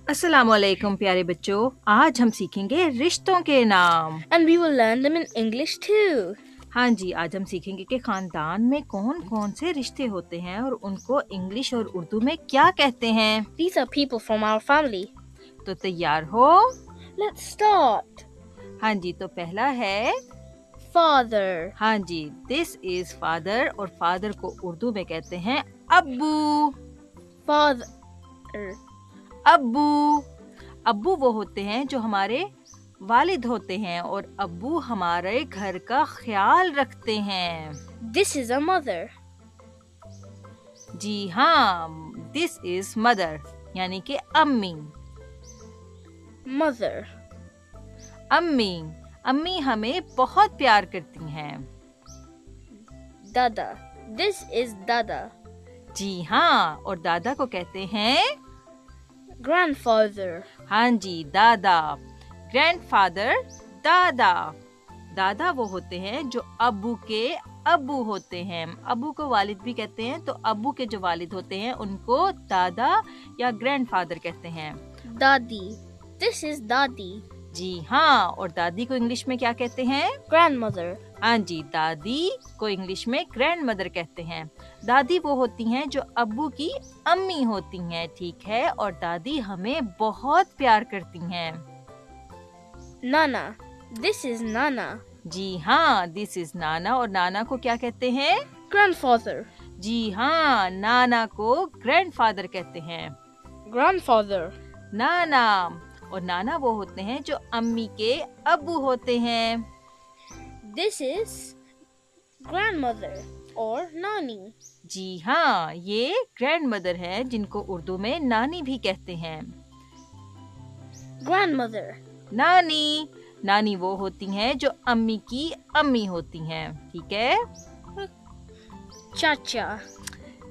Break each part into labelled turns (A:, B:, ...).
A: अस्सलाम वालेकुम प्यारे बच्चों, आज हम सीखेंगे रिश्तों के नाम।
B: And we will learn them in English too.
A: हाँ जी, आज हम सीखेंगे कि खानदान में कौन कौन से रिश्ते होते हैं और उनको इंग्लिश और उर्दू में क्या कहते हैं।
B: These are people from our family.
A: तो तैयार हो?
B: Let's start.
A: हाँ जी, तो पहला है
B: Father.
A: हाँ जी, दिस इज फादर और फादर को उर्दू में कहते हैं अब्बू।
B: Father.
A: अब्बू अब्बू वो होते हैं जो हमारे वालिद होते हैं और अब्बू हमारे घर का ख्याल रखते हैं।
B: This is a mother.
A: जी हाँ, दिस इज मदर यानी कि अम्मी।
B: Mother.
A: अम्मी हमें बहुत प्यार करती हैं।
B: Dada. This is Dada.
A: जी हाँ, और दादा को कहते हैं
B: Grandfather.
A: हाँ जी, दादा। ग्रैंडफादर दादा। दादा वो होते हैं जो अब्बू के अब्बू होते हैं। अब्बू को वालिद भी कहते हैं, तो अब्बू के जो वालिद होते हैं उनको दादा या ग्रैंडफादर कहते हैं।
B: Dadi. This is Dadi.
A: जी हाँ, और दादी को इंग्लिश में क्या कहते हैं?
B: Grandmother.
A: हाँ जी, दादी को इंग्लिश में ग्रैंड मदर कहते हैं। दादी वो होती हैं जो अब्बू की अम्मी होती हैं, ठीक है, और दादी हमें बहुत प्यार करती हैं।
B: Nana. This is Nana.
A: जी हाँ, दिस इज नाना, और नाना को क्या कहते हैं?
B: Grandfather.
A: जी हाँ, नाना को ग्रैंडफादर कहते हैं।
B: Grandfather.
A: नाना, और नाना वो होते हैं जो अम्मी के अब्बू होते हैं।
B: This is grandmother or Nani.
A: जी हाँ, ये ग्रैंड मदर है जिनको उर्दू में नानी भी कहते हैं।
B: Grandmother.
A: नानी वो होती हैं जो अम्मी की अम्मी होती हैं, ठीक है।
B: Chacha.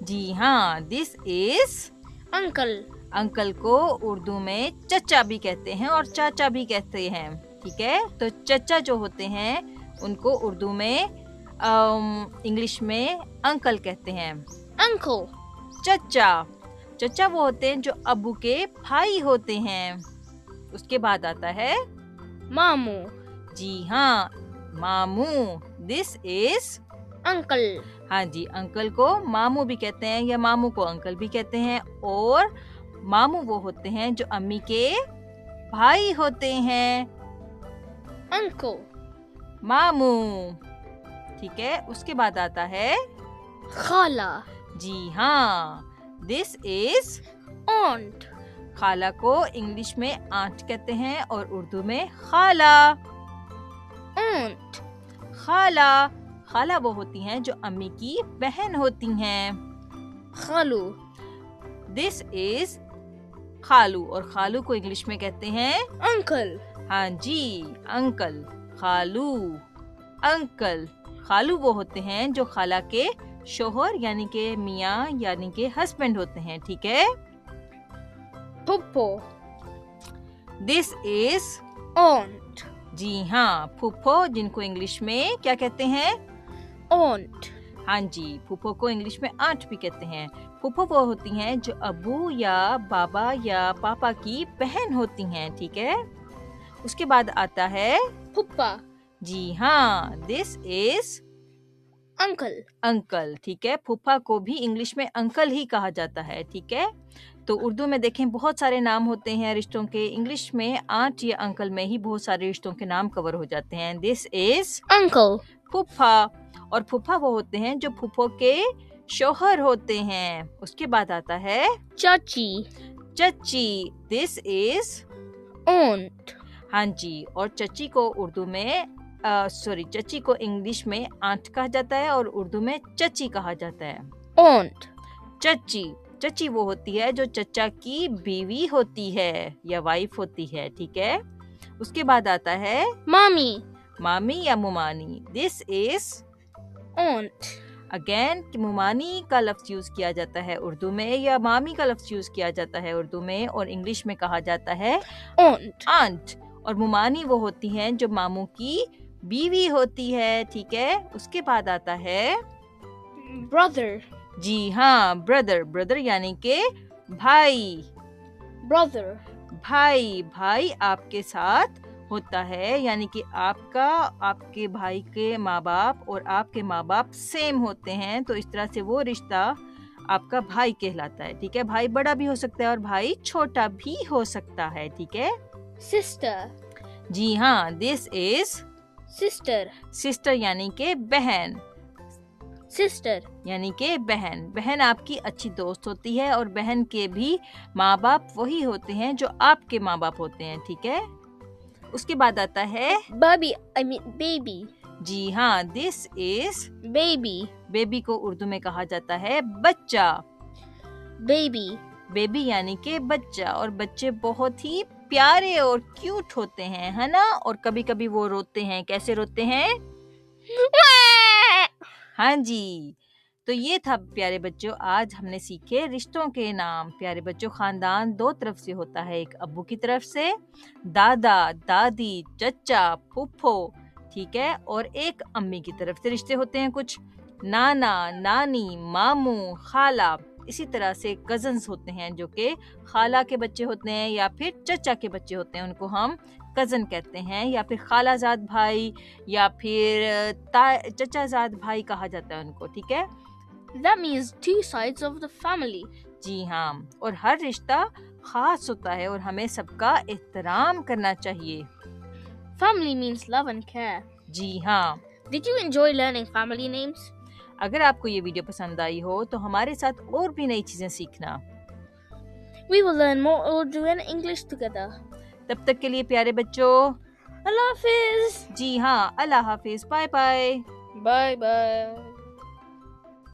A: जी हाँ, दिस इज
B: Uncle.
A: अंकल को उर्दू में चचा भी कहते हैं और चाचा भी कहते हैं, ठीक है। तो चचा जो होते हैं उनको उर्दू में इंग्लिश में अंकल कहते हैं।
B: Uncle.
A: चचा वो होते हैं जो अब्बू के भाई होते हैं। उसके बाद आता है
B: Mamu.
A: जी हाँ, मामू। This is
B: Uncle.
A: हाँ जी, अंकल को मामू भी कहते हैं या मामू को अंकल भी कहते हैं, और मामू वो होते हैं जो अम्मी के भाई होते हैं।
B: Uncle.
A: मामू, ठीक है। उसके बाद आता है
B: Khala.
A: जी हाँ, दिस इज
B: Aunt.
A: खाला को इंग्लिश में आंट कहते हैं और उर्दू में खाला।
B: Aunt.
A: खाला वो होती हैं जो अम्मी की बहन होती हैं।
B: Khalu.
A: दिस इज खालू, और खालू को इंग्लिश में कहते हैं
B: Uncle.
A: हाँ जी, अंकल। खालू वो होते हैं जो खाला के शोहर यानी के मियाँ यानी के हस्बैंड होते हैं, ठीक है।
B: Puppo.
A: This is
B: Aunt.
A: जी हाँ, फूफो, जिनको इंग्लिश में क्या कहते हैं?
B: Aunt.
A: हाँ जी, फूफो को इंग्लिश में आंट भी कहते हैं। फूफो वो होती हैं जो अब्बू या बाबा या पापा की बहन होती हैं, ठीक है। उसके बाद आता है
B: Puppa.
A: जी हाँ, दिस इज अंकल, ठीक है। फूफा को भी इंग्लिश में अंकल ही कहा जाता है, ठीक है। तो उर्दू में देखें बहुत सारे नाम होते हैं रिश्तों के, इंग्लिश में आंट या अंकल में ही बहुत सारे रिश्तों के नाम कवर हो जाते हैं। This is
B: Uncle.
A: फूफा, और फूफा वो होते हैं जो फूफो के शोहर होते हैं। उसके बाद आता है
B: Chachi.
A: चची। This is
B: Aunt.
A: हाँ जी, और चची को उर्दू में चची को इंग्लिश में आंट कहा जाता है और उर्दू में चची कहा जाता है।
B: Aunt.
A: चची वो होती है जो चचा की बीवी होती है या वाइफ होती है, ठीक है। उसके बाद आता है
B: Mommy.
A: मामी या मुमानी। This is
B: Aunt.
A: अगेन, मुमानी का लफ्ज यूज किया जाता है उर्दू में या मामी का लफ्ज यूज किया जाता है उर्दू में, और इंग्लिश में कहा जाता है आंट। और मुमानी वो होती हैं जो मामू की बीवी होती है, ठीक है। उसके बाद आता है
B: Brother.
A: जी हाँ, ब्रदर यानी के भाई।
B: brother,
A: भाई, भाई आपके साथ होता है, यानी कि आपके भाई के माँ बाप और आपके माँ बाप सेम होते हैं, तो इस तरह से वो रिश्ता आपका भाई कहलाता है, ठीक है। भाई बड़ा भी हो सकता है और भाई छोटा भी हो सकता है, ठीक है।
B: Sister.
A: जी हाँ, दिस इज
B: Sister.
A: सिस्टर यानी कि बहन,
B: Sister.
A: यानी कि बहन। बहन आपकी अच्छी दोस्त होती है और बहन के भी माँ बाप वही होते हैं जो आपके माँ बाप होते हैं, ठीक है। उसके बाद आता है
B: Baby.
A: जी हाँ, दिस इज
B: Baby.
A: बेबी को उर्दू में कहा जाता है बच्चा।
B: Baby.
A: बेबी यानी कि बच्चा, और बच्चे बहुत ही प्यारे और क्यूट होते हैं, है ना। और कभी कभी वो रोते हैं। कैसे रोते हैं? हाँ जी। तो ये था प्यारे बच्चों, आज हमने सीखे रिश्तों के नाम। प्यारे बच्चों, खानदान दो तरफ से होता है, एक अब्बू की तरफ से दादा दादी चचा फूफो, ठीक है, और एक अम्मी की तरफ से रिश्ते होते हैं कुछ नाना नानी मामू खाला। इसी तरह से कजन्स होते हैं जो कि खाला के बच्चे होते हैं या फिर चचा के बच्चे होते हैं, उनको हम कजन कहते हैं, या फिर खालाजाद भाई या फिर चचाजाद भाई कहा जाता है उनको, ठीक है।
B: That means two sides of the family.
A: जी हाँ, और हर रिश्ता खास होता है और हमें सबका एहतराम करना चाहिए।
B: Family means love and care.
A: जी हाँ।
B: Did you enjoy learning family names?
A: अगर आपको ये वीडियो पसंद आई हो तो हमारे साथ और भी नई चीजें सीखना।
B: We will learn more Urdu and English together.
A: तब तक के लिए प्यारे बच्चों,
B: Allah Hafiz.
A: जी हाँ, अल्लाह हाफिज, बाय बाय।
B: Bye bye.